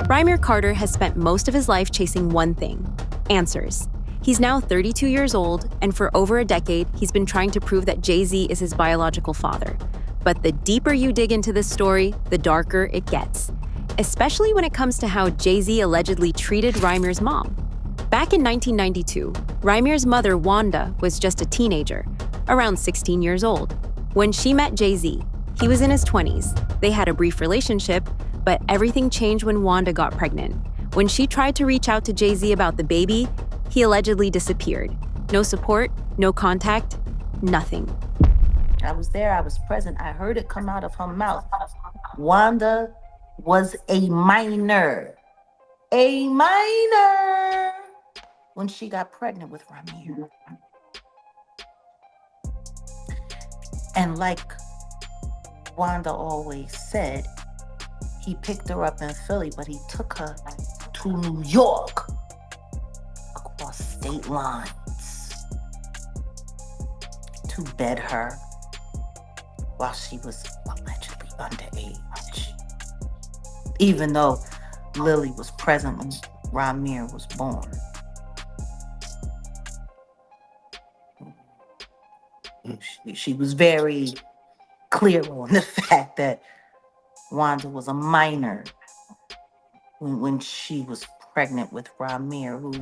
Rymir Carter has spent most of his life chasing one thing: answers. He's now 32 years old, and for over a decade, he's been trying to prove that Jay-Z is his biological father. But the deeper you dig into this story, the darker it gets, especially when it comes to how Jay-Z allegedly treated Rymir's mom. Back in 1992, Rymir's mother, Wanda, was just a teenager, around 16 years old. When she met Jay-Z, he was in his 20s. They had a brief relationship, but everything changed when Wanda got pregnant. When she tried to reach out to Jay-Z about the baby, he allegedly disappeared. No support, no contact, nothing. I was there, I was present. I heard it come out of her mouth. Wanda was a minor. A minor! When she got pregnant with Rhymir. And like Wanda always said, he picked her up in Philly, but he took her to New York, across state lines, to bed her while she was allegedly underage. Even though Lily was present when Rhymir was born. She was very clear on the fact that Wanda was a minor when she was pregnant with Rhymir, who...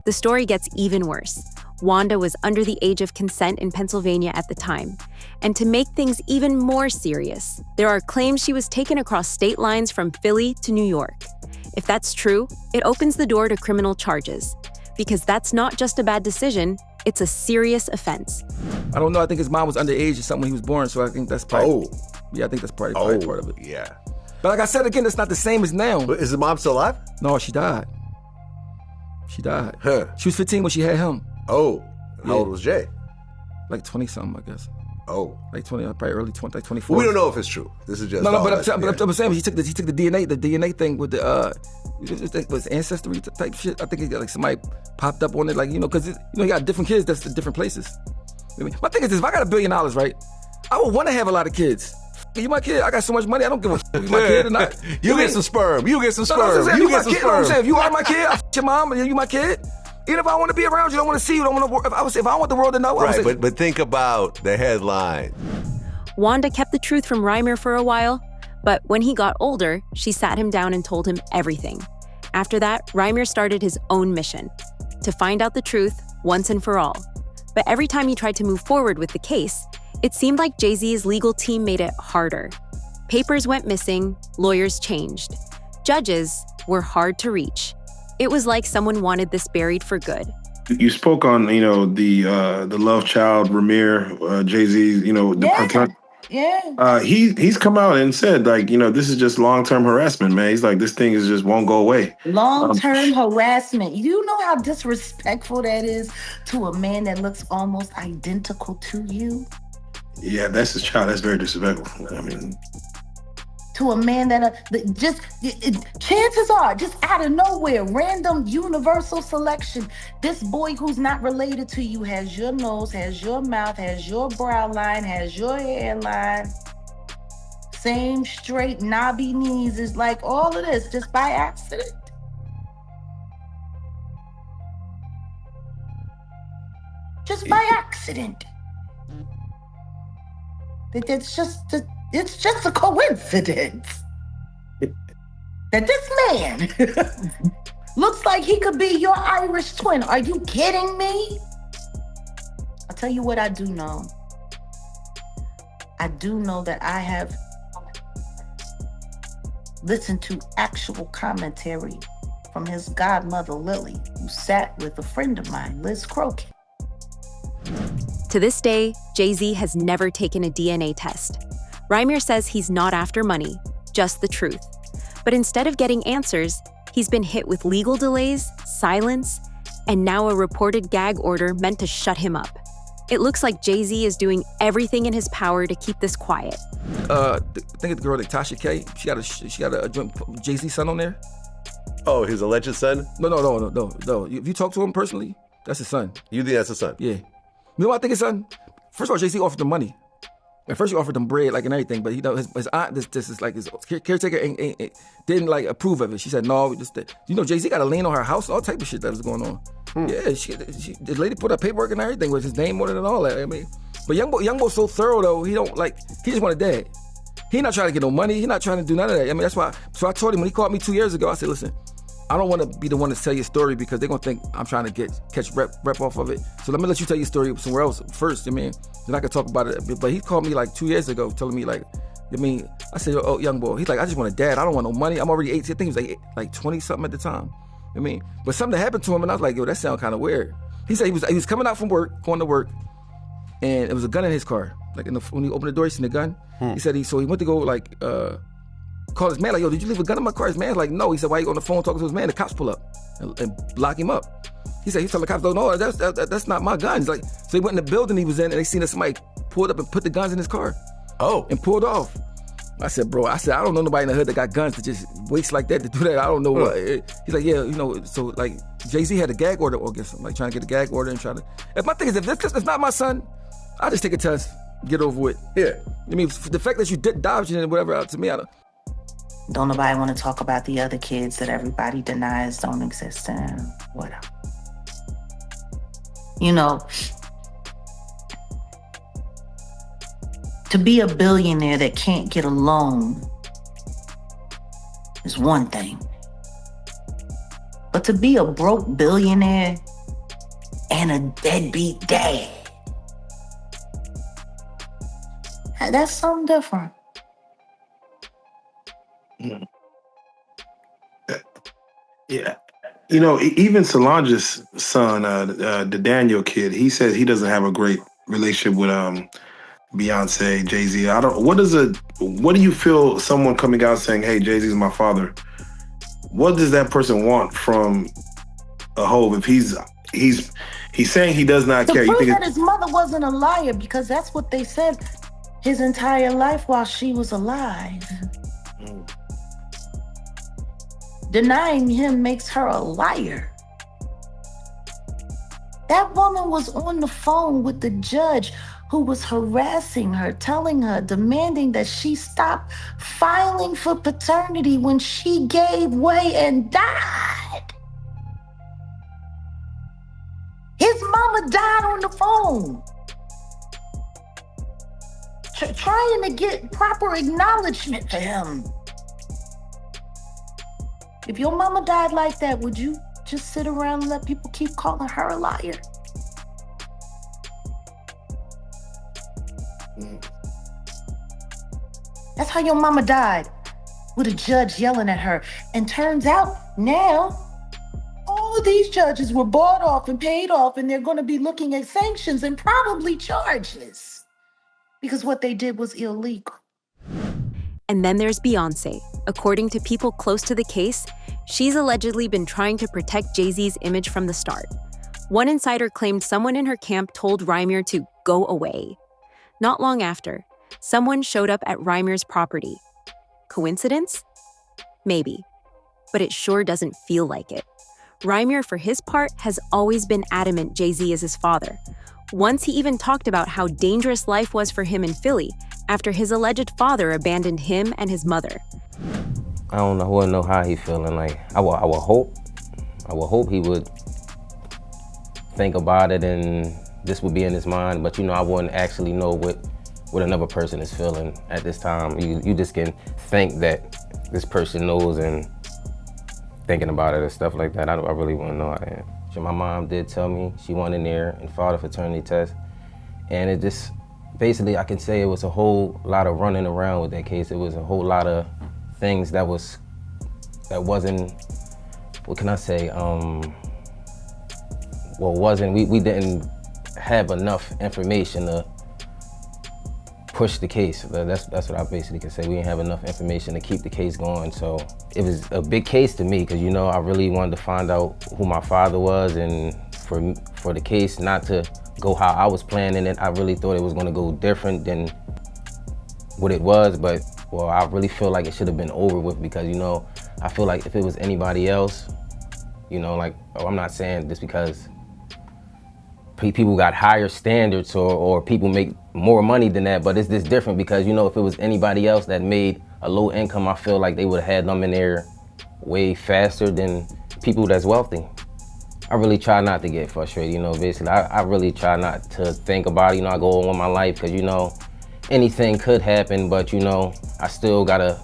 The story gets even worse. Wanda was under the age of consent in Pennsylvania at the time. And to make things even more serious, there are claims she was taken across state lines from Philly to New York. If that's true, it opens the door to criminal charges. Because that's not just a bad decision, it's a serious offense. I don't know, I think his mom was underage or something when he was born, so I think that's probably... Oh. Yeah, I think that's probably part of it. Yeah. But like I said again, it's not the same as now. But is the mom still alive? No, she died. She died. Huh. She was 15 when she had him. Oh. How old was Jay? Like 20-something, I guess. Oh. Like 20, probably early 20, like 24. We don't know if it's true. This is just... No, but I'm saying he took the DNA thing with the, it was ancestry type shit. I think it got, like, somebody popped up on it, like, because, you got different kids that's at different places. I mean, my thing is this, if I got $1 billion, right, I would want to have a lot of kids. You my kid, I got so much money, I don't give a you my kid or not. You get some sperm. You get some sperm. No, you get some kid, sperm. I'm saying, if you are my kid, I your mom, and you my kid. Even if I want to be around you, don't want to see you, don't want to. If I want the world to know, right? But think about the headline. Wanda kept the truth from Rhymir for a while, but when he got older, she sat him down and told him everything. After that, Rhymir started his own mission: to find out the truth once and for all. But every time he tried to move forward with the case, it seemed like Jay-Z's legal team made it harder. Papers went missing, lawyers changed. Judges were hard to reach. It was like someone wanted this buried for good. You spoke on, the love child, Rymir, Jay-Z, the paternity. Yeah. He's come out and said, like, this is just long-term harassment, man. He's like, this thing just won't go away. Long-term harassment. You know how disrespectful that is to a man that looks almost identical to you? Yeah, that's his child. That's very disrespectful. I mean... To a man that chances are, just out of nowhere, random universal selection, this boy who's not related to you has your nose, has your mouth, has your brow line, has your hairline, same straight knobby knees, is like all of this just by accident. Just by accident. It's just a coincidence that this man looks like he could be your Irish twin. Are you kidding me? I'll tell you what I do know. I do know that I have listened to actual commentary from his godmother, Lily, who sat with a friend of mine, Liz Crokin. To this day, Jay-Z has never taken a DNA test. Rhymir says he's not after money, just the truth. But instead of getting answers, he's been hit with legal delays, silence, and now a reported gag order meant to shut him up. It looks like Jay-Z is doing everything in his power to keep this quiet. Think of the girl like Tasha K. She got a joint Jay-Z son on there. Oh, his alleged son? No. If you talk to him personally, that's his son. You think that's his son? Yeah. You know what I think his son? First of all, Jay-Z offered him money. At first, he offered him bread, like, and everything, but his aunt, this is like his caretaker, didn't like approve of it. She said no. Jay-Z got a lien on her house, all type of shit that was going on. Yeah, the lady put up paperwork and everything with his name on it and all that. I mean, but young boy's so thorough though. He just want a dad. He not trying to get no money. He not trying to do none of that. I mean, that's why. So I told him when he called me 2 years ago, I said, listen, I don't want to be the one to tell your story because they're gonna think I'm trying to catch rep off of it. So let me let you tell your story somewhere else first. I mean, then I can talk about it. But he called me like 2 years ago, telling me like, I said, oh, young boy. He's like, I just want a dad. I don't want no money. I'm already 18. I think he was like 20 something at the time. But something happened to him, and I was like, yo, that sounds kind of weird. He said he was coming out from work, going to work, and it was a gun in his car. Like when he opened the door, he seen the gun. He said he went to go call his man, like, yo, did you leave a gun in my car? His man's like, no. He said, why you on the phone talking to his man? The cops pull up and lock him up. He said, he told the cops, no, that's not my gun. He's like, so he went in the building he was in, and they seen that somebody pulled up and put the guns in his car. Oh. And pulled off. I said, bro, I don't know nobody in the hood that got guns to just waste like that to do that. I don't know what. He's like, yeah, so like Jay-Z had a gag order against him, like trying to get a gag order and trying to. If my thing is, if it's not my son, I'll just take a test, get over with. Yeah. I mean, the fact that you dodged it and whatever, to me, I Don't nobody want to talk about the other kids that everybody denies don't exist and whatever. To be a billionaire that can't get a loan is one thing. But to be a broke billionaire and a deadbeat dad, that's something different. Yeah. Even Solange's son, the Daniel kid, he says he doesn't have a great relationship with Beyonce, Jay-Z. What do you feel someone coming out saying, hey, Jay-Z's my father? What does that person want from a Hov if he's saying he does not care? To prove that his mother wasn't a liar, because that's what they said his entire life while she was alive. Denying him makes her a liar. That woman was on the phone with the judge who was harassing her, telling her, demanding that she stop filing for paternity when she gave way and died. His mama died on the phone. Trying to get proper acknowledgement for him. If your mama died like that, would you just sit around and let people keep calling her a liar? That's how your mama died, with a judge yelling at her. And turns out now, all of these judges were bought off and paid off, and they're going to be looking at sanctions and probably charges because what they did was illegal. And then there's Beyonce. According to people close to the case, she's allegedly been trying to protect Jay-Z's image from the start. One insider claimed someone in her camp told Rhymir to go away. Not long after, someone showed up at Rymir's property. Coincidence? Maybe. But it sure doesn't feel like it. Rhymir, for his part, has always been adamant Jay-Z is his father. Once he even talked about how dangerous life was for him in Philly after his alleged father abandoned him and his mother. I wouldn't know how he feeling. Like I would hope he would think about it and this would be in his mind. But I wouldn't actually know what another person is feeling at this time. You just can think that this person knows and thinking about it and stuff like that. I really wouldn't know. My mom did tell me she went in there and filed a paternity test, and it just basically I can say it was a whole lot of running around with that case. It was a whole lot of things that wasn't, what can I say, we didn't have enough information to push the case. That's what I basically can say. We didn't have enough information to keep the case going. So it was a big case to me because I really wanted to find out who my father was, and for the case not to go how I was planning it, I really thought it was going to go different than what it was. But I really feel like it should have been over with because I feel like if it was anybody else, I'm not saying this because people got higher standards or people make more money than that, but it's just different because, you know, if it was anybody else that made a low income, I feel like they would have had them in there way faster than people that's wealthy. I really try not to get frustrated, you know, basically. I really try not to think about it, you know, I go on with my life because, you know, anything could happen, but, you know, I still gotta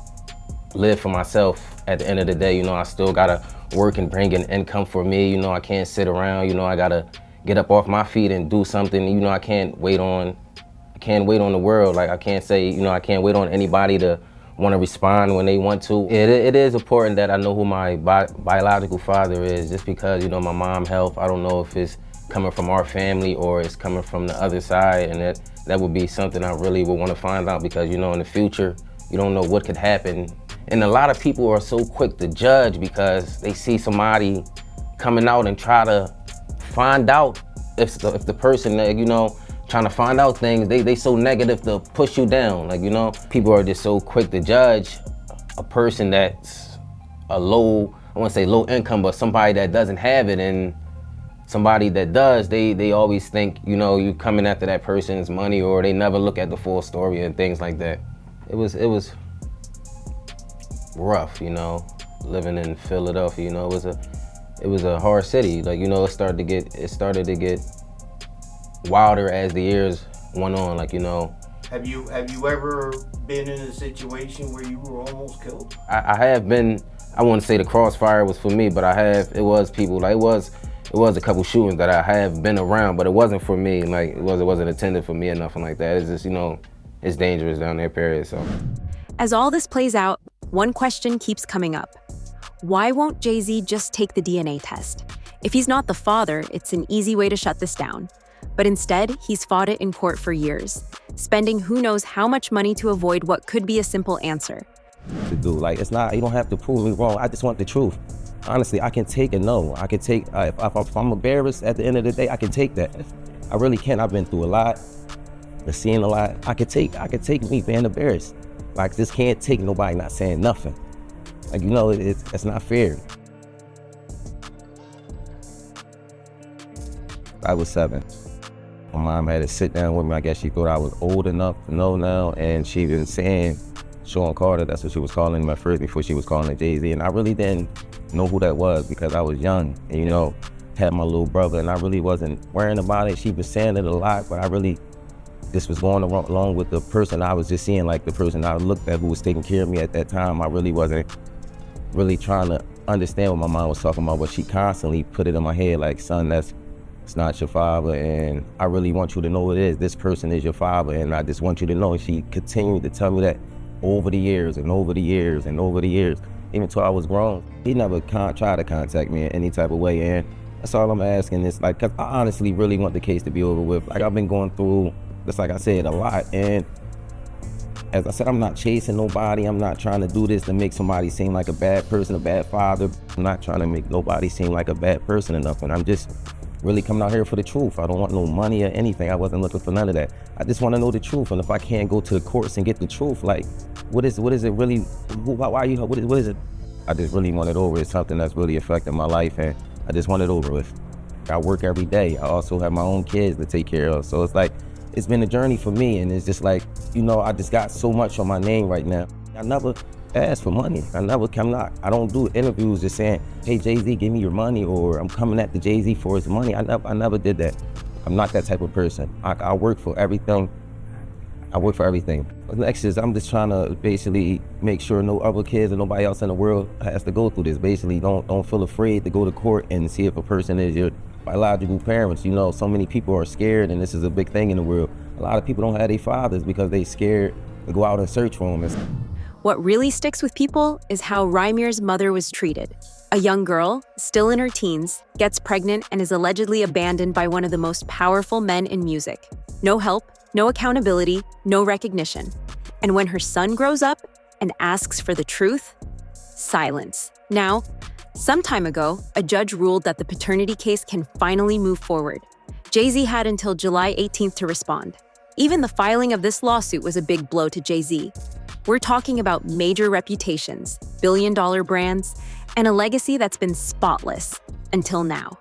live for myself at the end of the day, you know, I still gotta work and bring in income for me, you know, I can't sit around, you know, I gotta get up off my feet and do something, you know, I can't wait on the world, like I can't say, you know, I can't wait on anybody to want to respond when they want to. It is important that I know who my biological father is, just because, you know, my mom's health, I don't know if it's coming from our family or it's coming from the other side, and that would be something I really would want to find out because, you know, in the future, you don't know what could happen. And a lot of people are so quick to judge because they see somebody coming out and try to find out if the person, you know, trying to find out things, they so negative to push you down. Like, you know, people are just so quick to judge a person that's a low, I won't say low income, but somebody that doesn't have it, and somebody that does, they always think, you know, you coming after that person's money, or they never look at the full story and things like that. It was rough, you know, living in Philadelphia, you know, it was a hard city. Like, you know, it started to get wilder as the years went on, like, you know. Have you ever been in a situation where you were almost killed? I have been, I wouldn't say the crossfire was for me, but it was people, like it was a couple shootings that I have been around, but it wasn't for me, like it wasn't intended for me or nothing like that. It's just, you know, it's dangerous down there, period, so. As all this plays out, one question keeps coming up. Why won't Jay-Z just take the DNA test? If he's not the father, it's an easy way to shut this down. But instead, he's fought it in court for years, spending who knows how much money to avoid what could be a simple answer. To do, like, it's not, you don't have to prove me wrong. I just want the truth. Honestly, I can take a no. I can take, if I'm embarrassed at the end of the day, I can take that. I really can. I've been through a lot, I've seen a lot. I could take me being embarrassed. Like, this can't take nobody not saying nothing. Like, you know, it's not fair. I was 7. My mom had to sit down with me. I guess she thought I was old enough to know now, and she been saying Sean Carter, that's what she was calling him at first before she was calling it Jay-Z, and I really didn't know who that was because I was young, and, you know, had my little brother, and I really wasn't worrying about it. She was saying it a lot, but I really just was going along with the person I was just seeing, like the person I looked at who was taking care of me at that time. I really wasn't really trying to understand what my mom was talking about, but she constantly put it in my head like, son, it's not your father, and I really want you to know it is. This person is your father, and I just want you to know. And she continued to tell me that over the years and over the years and over the years, even till I was grown. He never tried to contact me in any type of way, and that's all I'm asking is, like, cause I honestly really want the case to be over with. Like, I've been going through, just like I said, a lot, and as I said, I'm not chasing nobody. I'm not trying to do this to make somebody seem like a bad person, a bad father. I'm not trying to make nobody seem like a bad person or nothing. I'm just really coming out here for the truth. I don't want no money or anything. I wasn't looking for none of that. I just want to know the truth. And if I can't go to the courts and get the truth, like, what is it really? Why you? What is it? I just really want it over. It's something that's really affecting my life, and I just want it over with. I work every day. I also have my own kids to take care of. So it's like, it's been a journey for me, and it's just like, you know, I just got so much on my name right now. I never ask for money. I don't do interviews just saying, hey, Jay-Z, give me your money, or I'm coming at the Jay-Z for his money. I never did that. I'm not that type of person. I work for everything. The next is, I'm just trying to basically make sure no other kids or nobody else in the world has to go through this. Basically, don't feel afraid to go to court and see if a person is your biological parents. You know, so many people are scared, and this is a big thing in the world. A lot of people don't have their fathers because they scared to go out and search for them. What really sticks with people is how Rymir's mother was treated. A young girl, still in her teens, gets pregnant and is allegedly abandoned by one of the most powerful men in music. No help, no accountability, no recognition. And when her son grows up and asks for the truth, silence. Now, some time ago, a judge ruled that the paternity case can finally move forward. Jay-Z had until July 18th to respond. Even the filing of this lawsuit was a big blow to Jay-Z. We're talking about major reputations, billion-dollar brands, and a legacy that's been spotless until now.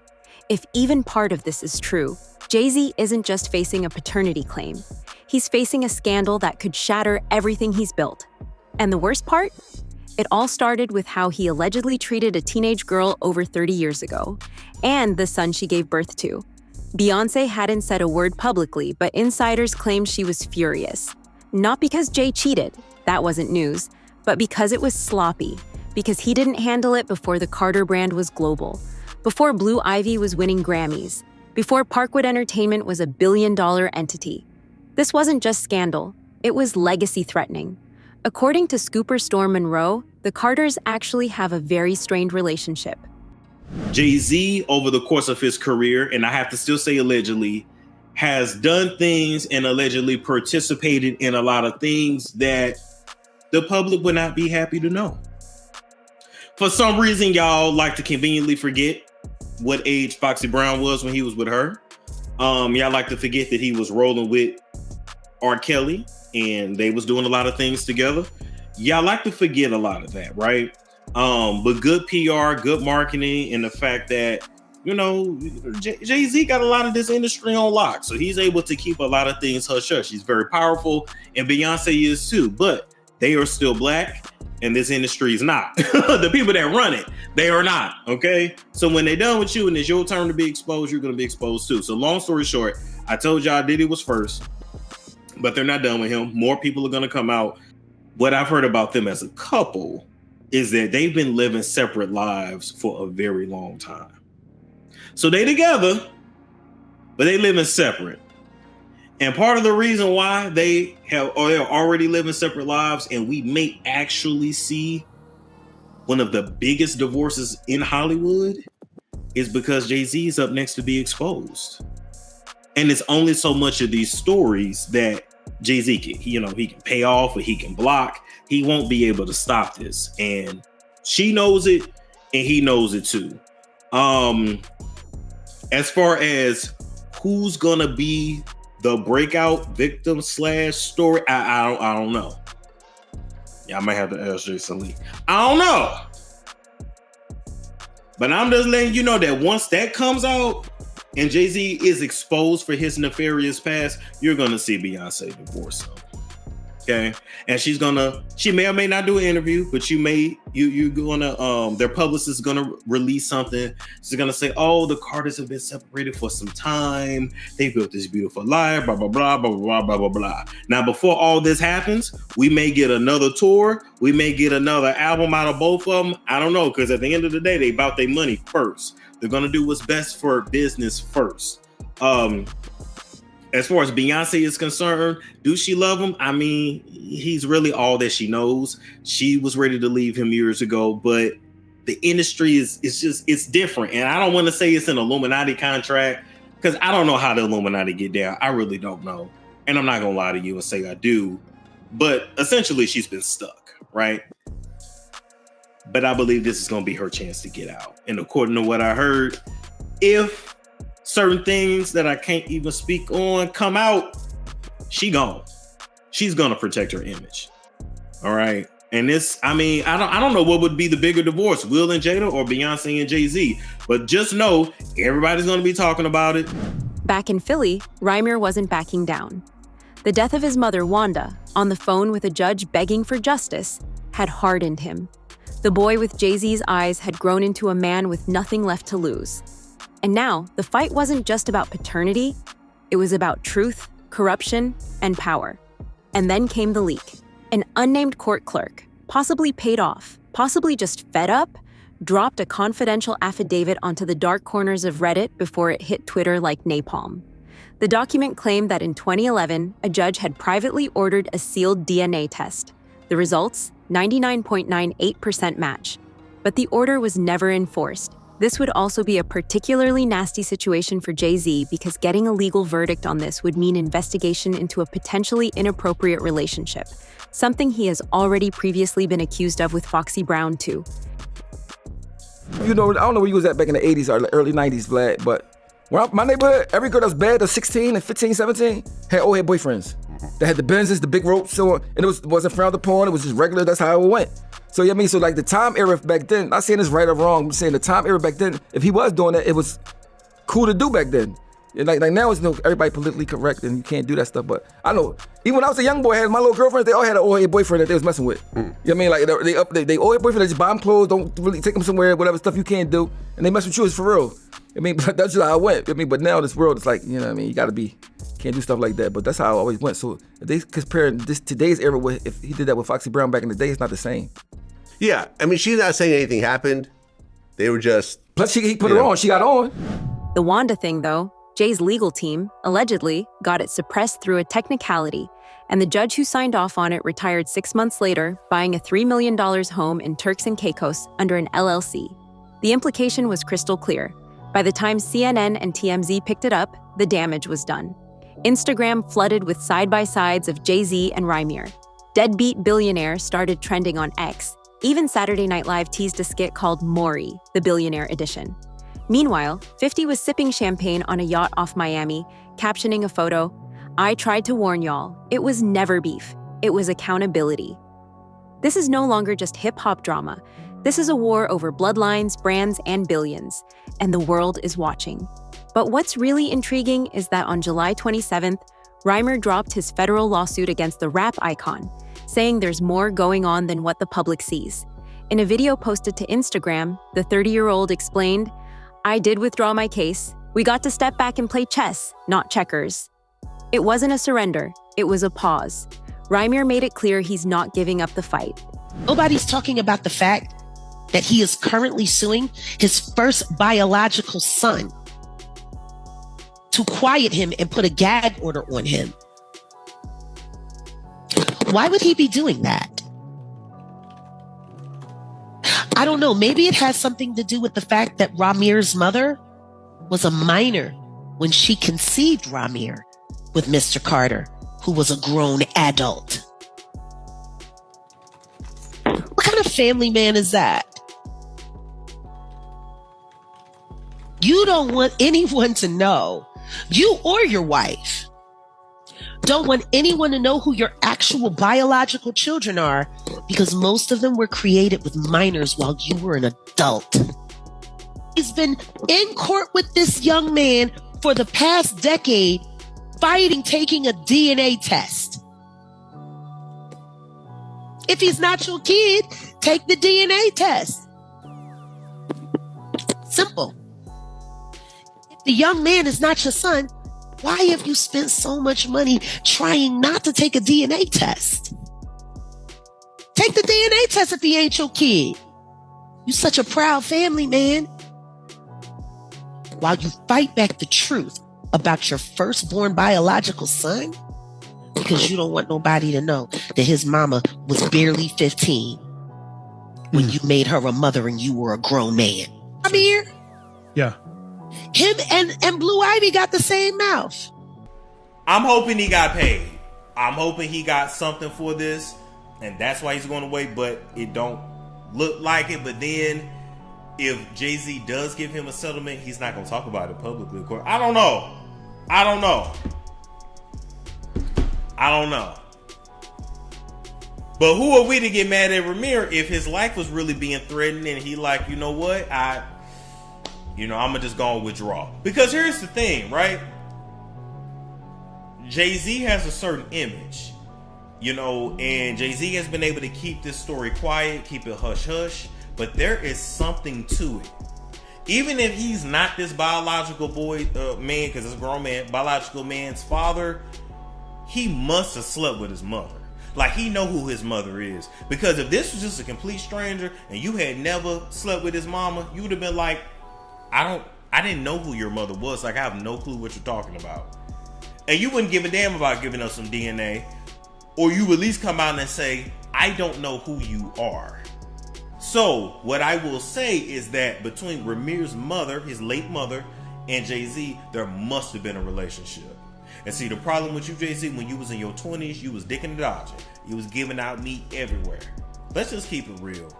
If even part of this is true, Jay-Z isn't just facing a paternity claim. He's facing a scandal that could shatter everything he's built. And the worst part? It all started with how he allegedly treated a teenage girl over 30 years ago, and the son she gave birth to. Beyoncé hadn't said a word publicly, but insiders claimed she was furious. Not because Jay cheated, that wasn't news, but because it was sloppy, because he didn't handle it before the Carter brand was global, before Blue Ivy was winning Grammys, before Parkwood Entertainment was a billion-dollar entity. This wasn't just scandal, it was legacy-threatening. According to Scooper Storm Monroe, the Carters actually have a very strained relationship. Jay-Z, over the course of his career, and I have to still say allegedly, has done things and allegedly participated in a lot of things that the public would not be happy to know. For some reason, y'all like to conveniently forget what age Foxy Brown was when he was with her. Y'all like to forget that he was rolling with R. Kelly and they was doing a lot of things together. Y'all like to forget a lot of that, right? But good PR, good marketing, and the fact that, you know, Jay-Z got a lot of this industry on lock. So he's able to keep a lot of things hush-hush. He's very powerful, and Beyonce is too. But they are still black, and this industry is not. The people that run it, they are not, okay? So when they're done with you and it's your turn to be exposed, you're going to be exposed too. So long story short, I told y'all Diddy was first, but they're not done with him. More people are going to come out. What I've heard about them as a couple is that they've been living separate lives for a very long time. So they together, but they living separate. And part of the reason why they're already living separate lives, and we may actually see one of the biggest divorces in Hollywood, is because Jay-Z is up next to be exposed. And it's only so much of these stories that Jay-Z can, he can pay off or he can block. He won't be able to stop this. And she knows it and he knows it too. As far as who's gonna be the breakout victim / story, I don't know. Yeah, I might have to ask Jason Lee. I don't know. But I'm just letting you know that once that comes out and Jay-Z is exposed for his nefarious past, you're gonna see Beyonce divorce him. Okay, and she may or may not do an interview, but you're gonna their publicist is gonna release something. She's gonna say, "Oh, the Carters have been separated for some time. They built this beautiful life, blah blah blah blah blah blah blah blah." Now, before all this happens, we may get another tour. We may get another album out of both of them. I don't know, because at the end of the day, they about their money first. They're gonna do what's best for business first. As far as Beyonce is concerned, do she love him? I mean, he's really all that she knows. She was ready to leave him years ago, but the industry it's different. And I don't want to say it's an Illuminati contract, because I don't know how the Illuminati get down. I really don't know. And I'm not going to lie to you and say I do. But essentially, she's been stuck, right? But I believe this is going to be her chance to get out. And according to what I heard, if certain things that I can't even speak on come out, she gone. She's gonna protect her image. All right. And this, I mean, I don't know what would be the bigger divorce, Will and Jada or Beyonce and Jay-Z. But just know everybody's gonna be talking about it. Back in Philly, Rymir wasn't backing down. The death of his mother, Wanda, on the phone with a judge begging for justice, had hardened him. The boy with Jay-Z's eyes had grown into a man with nothing left to lose. And now, the fight wasn't just about paternity, it was about truth, corruption, and power. And then came the leak. An unnamed court clerk, possibly paid off, possibly just fed up, dropped a confidential affidavit onto the dark corners of Reddit before it hit Twitter like napalm. The document claimed that in 2011, a judge had privately ordered a sealed DNA test. The results? 99.98% match. But the order was never enforced. This would also be a particularly nasty situation for Jay-Z, because getting a legal verdict on this would mean investigation into a potentially inappropriate relationship, something he has already previously been accused of with Foxy Brown too. You know, I don't know where you was at back in the 80s or the early 90s, Vlad, but my neighborhood, every girl that's bad, that's 16 and 15, 17, had old head boyfriends. They had the Benzes, the big ropes, so on, and it wasn't frowned upon, it was just regular, that's how it went. So, yeah, I mean, so like the time era back then, not saying it's right or wrong, I'm saying the time era back then, if he was doing that, it was cool to do back then. And like now it's everybody politically correct and you can't do that stuff. But I know even when I was a young boy, I had my little girlfriends. They all had an old head boyfriend that they was messing with. You know what I mean? Like they old head boyfriend. They just buy them clothes, don't really take them somewhere, whatever stuff you can't do, and they mess with you is for real. I mean, but that's just how I went. I mean, but now this world is like, you know what I mean? You gotta can't do stuff like that. But that's how I always went. So if they compare today's era with if he did that with Foxy Brown back in the day, it's not the same. Yeah, I mean, she's not saying anything happened. They were just. Plus, he put her on. She got on. The Wanda thing, though, Jay's legal team, allegedly, got it suppressed through a technicality, and the judge who signed off on it retired 6 months later, buying a $3 million home in Turks and Caicos under an LLC. The implication was crystal clear. By the time CNN and TMZ picked it up, the damage was done. Instagram flooded with side-by-sides of Jay-Z and Rhymir. Deadbeat billionaire started trending on X. Even Saturday Night Live teased a skit called Maury, the Billionaire Edition. Meanwhile, 50 was sipping champagne on a yacht off Miami, captioning a photo, "I tried to warn y'all, it was never beef, it was accountability." This is no longer just hip-hop drama. This is a war over bloodlines, brands, and billions, and the world is watching. But what's really intriguing is that on July 27th, Rymir dropped his federal lawsuit against the rap icon, saying there's more going on than what the public sees. In a video posted to Instagram, the 30-year-old explained, "I did withdraw my case. We got to step back and play chess, not checkers." It wasn't a surrender, it was a pause. Rymir made it clear he's not giving up the fight. Nobody's talking about the fact that he is currently suing his first biological son to quiet him and put a gag order on him. Why would he be doing that? I don't know. Maybe it has something to do with the fact that Rhymir's mother was a minor when she conceived Rhymir with Mr. Carter, who was a grown adult. What kind of family man is that? You don't want anyone to know, you or your wife, don't want anyone to know who your actual biological children are because most of them were created with minors while you were an adult. He's been in court with this young man for the past decade, fighting taking a DNA test. If he's not your kid, take the DNA test. Simple. If the young man is not your son, why have you spent so much money trying not to take a DNA test? Take the DNA test if he ain't your kid. You such a proud family, man. While you fight back the truth about your firstborn biological son, because you don't want nobody to know that his mama was barely 15 when you made her a mother and you were a grown man. I'm here. Yeah. Him and Blue Ivy got the same mouth. I'm hoping he got paid. I'm hoping he got something for this, and that's why he's going away, but it don't look like it. But then if Jay-Z does give him a settlement, he's not going to talk about it publicly, of course. I don't know. But who are we to get mad at Rymir if his life was really being threatened and he like, you know what? I'm going to just go and withdraw. Because here's the thing, right? Jay-Z has a certain image, and Jay-Z has been able to keep this story quiet, keep it hush-hush, but there is something to it. Even if he's not this biological man, because it's a grown man, biological man's father, he must have slept with his mother. Like, he know who his mother is. Because if this was just a complete stranger and you had never slept with his mama, you would have been like, I didn't know who your mother was. Like, I have no clue what you're talking about. And you wouldn't give a damn about giving us some DNA. Or you would at least come out and say, I don't know who you are. So, what I will say is that between Rhymir's mother, his late mother, and Jay-Z, there must have been a relationship. And see, the problem with you, Jay-Z, when you was in your 20s, you was dicking and dodging. You was giving out meat everywhere. Let's just keep it real.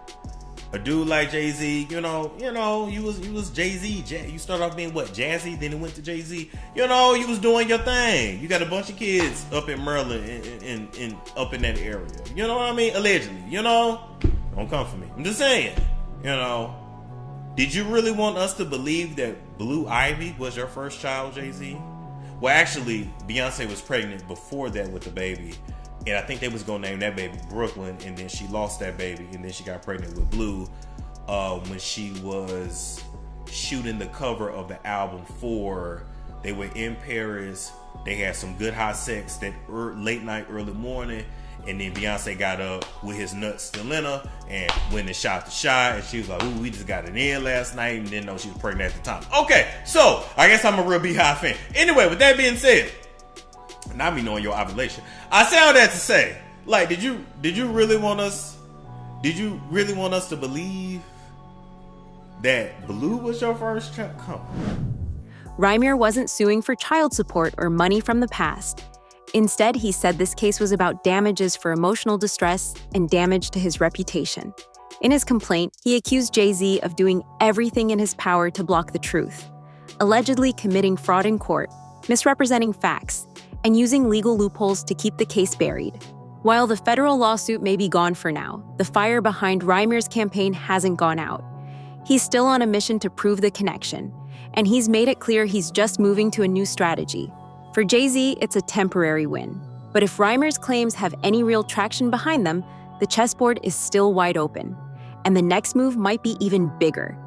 A dude like Jay-Z, you was Jay-Z. You started off being what, Jazzy, then it went to Jay-Z. You was doing your thing. You got a bunch of kids up in Maryland and up in that area. You know what I mean? Allegedly, don't come for me. I'm just saying, Did you really want us to believe that Blue Ivy was your first child, Jay-Z? Well, actually, Beyonce was pregnant before that with the baby. And I think they was going to name that baby Brooklyn. And then she lost that baby. And then she got pregnant with Blue when she was shooting the cover of the album 4. They were in Paris. They had some good hot sex that late night, early morning. And then Beyonce got up with his nuts still in her and went and shot the shot. And she was like, ooh, we just got it in last night. And didn't know she was pregnant at the time. Okay, so I guess I'm a real Beehive fan. Anyway, with that being said, not me knowing your ovulation, I say all that to say, like, did you really want us to believe that Blue was your first child? Come on. Rymir wasn't suing for child support or money from the past. Instead, he said this case was about damages for emotional distress and damage to his reputation. In his complaint, he accused Jay-Z of doing everything in his power to block the truth, allegedly committing fraud in court, misrepresenting facts, and using legal loopholes to keep the case buried. While the federal lawsuit may be gone for now, the fire behind Rymir's campaign hasn't gone out. He's still on a mission to prove the connection, and he's made it clear he's just moving to a new strategy. For Jay-Z, it's a temporary win. But if Rymir's claims have any real traction behind them, the chessboard is still wide open. And the next move might be even bigger,